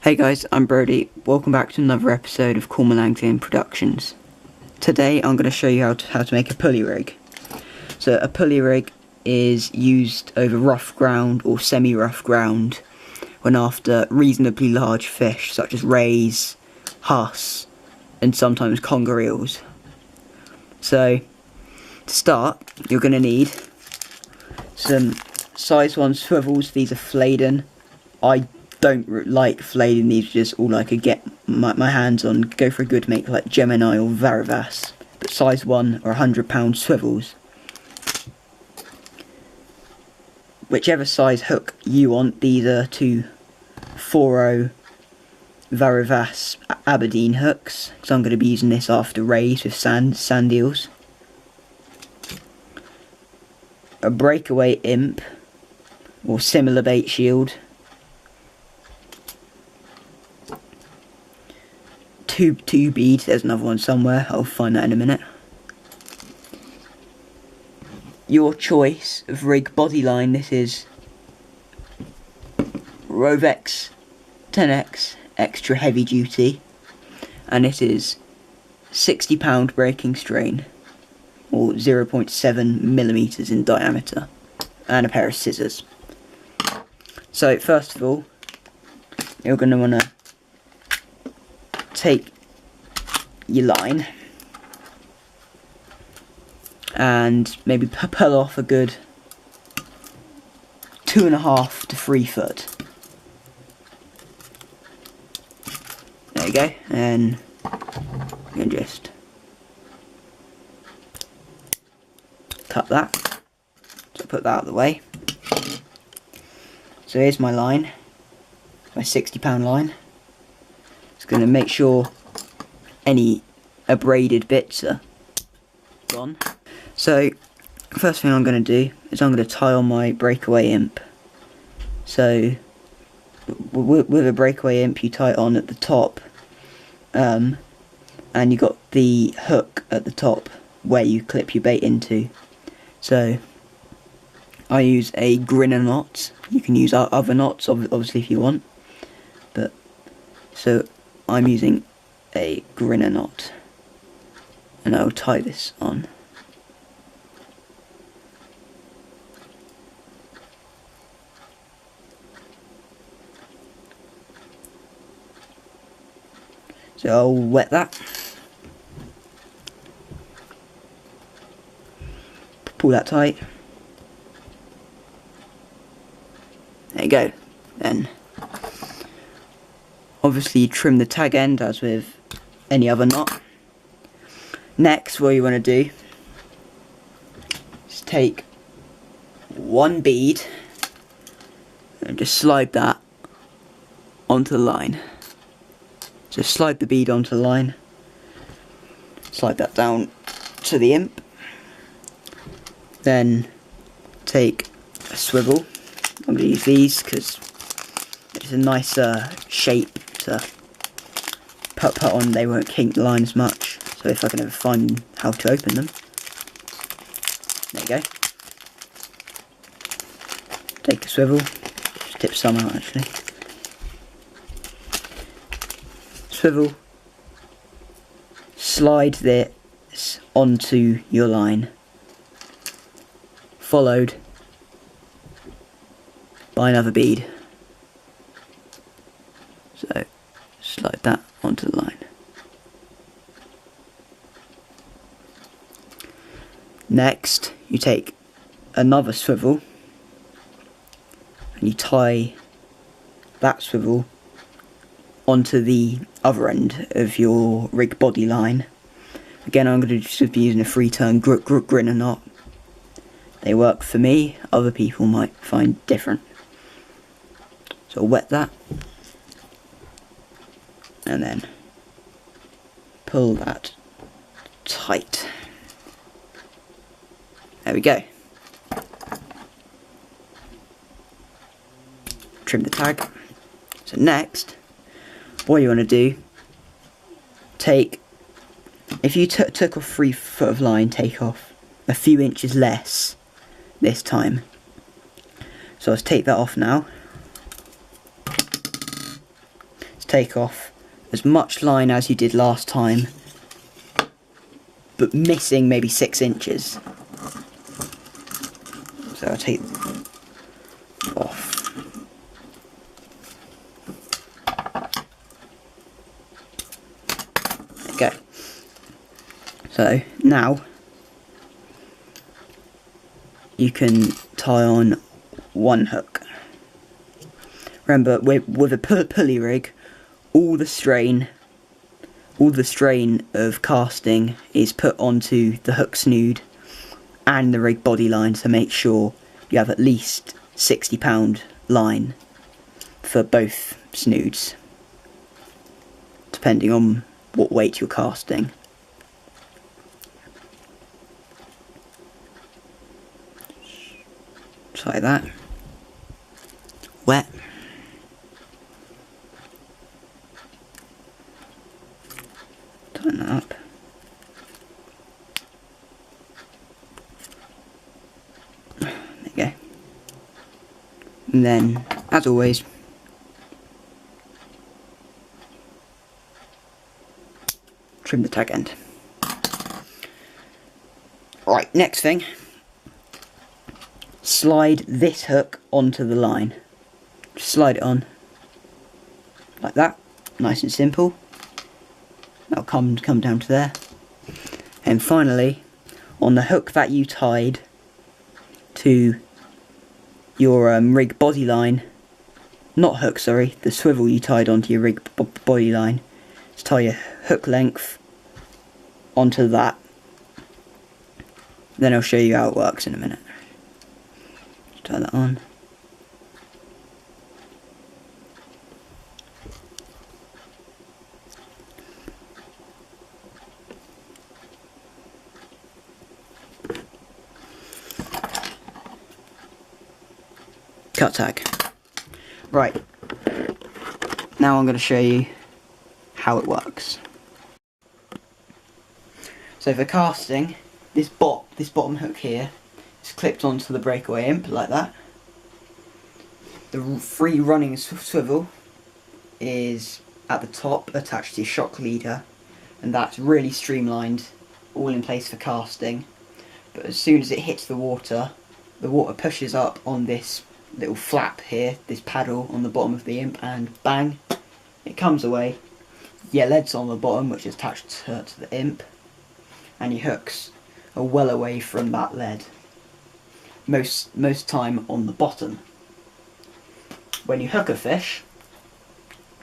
Hey guys, I'm Brody. Welcome back to another episode of Cormalangton Productions. Today I'm going to show you how to make a pulley rig. So a pulley rig is used over rough ground or semi-rough ground when after reasonably large fish such as rays, huss and sometimes conger eels. So to start you're going to need some size 1 swivels. These are Fladen. I don't like Fladen, these are just all I could get my hands on. Go for a good make like Gemini or Varivas, but size 1 or £100 swivels. Whichever size hook you want, these are two 4.0 Varivas Aberdeen hooks, because I'm going to be using this after rays with sand eels. A Breakaway imp or similar bait shield. Two beads, there's another one somewhere, I'll find that in a minute. Your choice of rig body line, this is Rovex 10X extra heavy duty, and it is £60 breaking strain, or 0.7mm in diameter, and a pair of scissors. So first of all, you're going to want to take your line and maybe pull off a good 2.5 to 3 foot. There you go, and you can just cut that. So put that out of the way. So here's my line, my £60 line. Just going to make sure any abraded bits are gone. So first thing I'm going to do is I'm going to tie on my Breakaway imp. So with a Breakaway imp you tie it on at the top, and you got the hook at the top where you clip your bait into. So I use a grinner knot. You can use other knots obviously if you want, but so I'm using a grinner knot, and I'll tie this on. So I'll wet that, pull that tight. There you go. Then obviously you trim the tag end as with any other knot. Next, what you want to do is take one bead and just slide that onto the line. Just slide the bead onto the line, slide that down to the imp, then take a swivel. I'm going to use these because it's a nicer shape to put on, they won't kink the line as much, so if I can ever find how to open them. There you go. Take a swivel, just tip some out actually. Swivel, slide this onto your line, followed by another bead. So slide that onto the line. Next, you take another swivel and you tie that swivel onto the other end of your rig body line. Again, I'm going to just be using a 3-turn grinner knot. They work for me, other people might find different. So I'll wet that, and then pull that tight. There we go. Trim the tag. So next, what you want to do, if you took off 3 foot of line, take off a few inches less this time. So let's take that off now. take off as much line as you did last time, but missing maybe 6 inches. So I'll take off. Okay. So now you can tie on one hook. Remember, with a pulley rig, all the strain of casting is put onto the hook snood and the rig body line, so make sure you have at least 60-pound line for both snoods, depending on what weight you're casting. Just like that. Wet. Tighten that up. There you go. And then, as always, trim the tag end. Right, next thing, slide this hook onto the line. Just slide it on like that, nice and simple. That'll come down to there. And finally, on the hook that you tied to your rig body line, not hook, sorry, the swivel you tied onto your rig body line, just tie your hook length onto that. Then I'll show you how it works in a minute. Just tie that on. Cut tag. Right, now I'm going to show you how it works. So for casting, this bottom hook here is clipped onto the Breakaway imp like that. The free running swivel is at the top attached to your shock leader, and that's really streamlined, all in place for casting. But as soon as it hits the water pushes up on this little flap here, this paddle on the bottom of the imp, and bang, it comes away. Your lead's on the bottom, which is attached to the imp, and your hooks are well away from that lead. Most time on the bottom. When you hook a fish,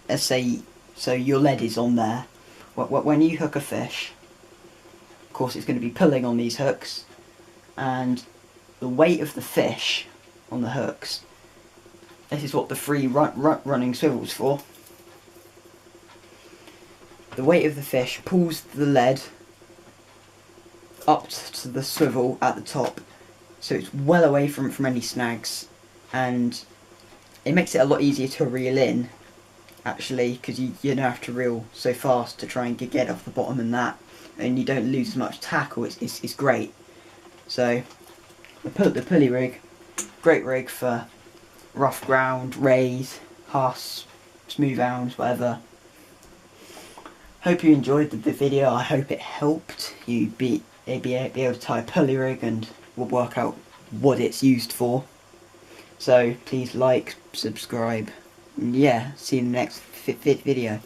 let's say, so your lead is on there. When you hook a fish, of course it's going to be pulling on these hooks, and the weight of the fish on the hooks, this is what the free running swivel's for. The weight of the fish pulls the lead up to the swivel at the top, so it's well away from any snags, and it makes it a lot easier to reel in, actually, because you don't have to reel so fast to try and get off the bottom and that, and you don't lose as much tackle. It's great. So the pulley rig, great rig for rough ground, rays, huss, smooth hounds, whatever. Hope you enjoyed the video. I hope it helped you be able to tie a pulley rig and work out what it's used for. So please like, subscribe, and yeah, see you in the next video.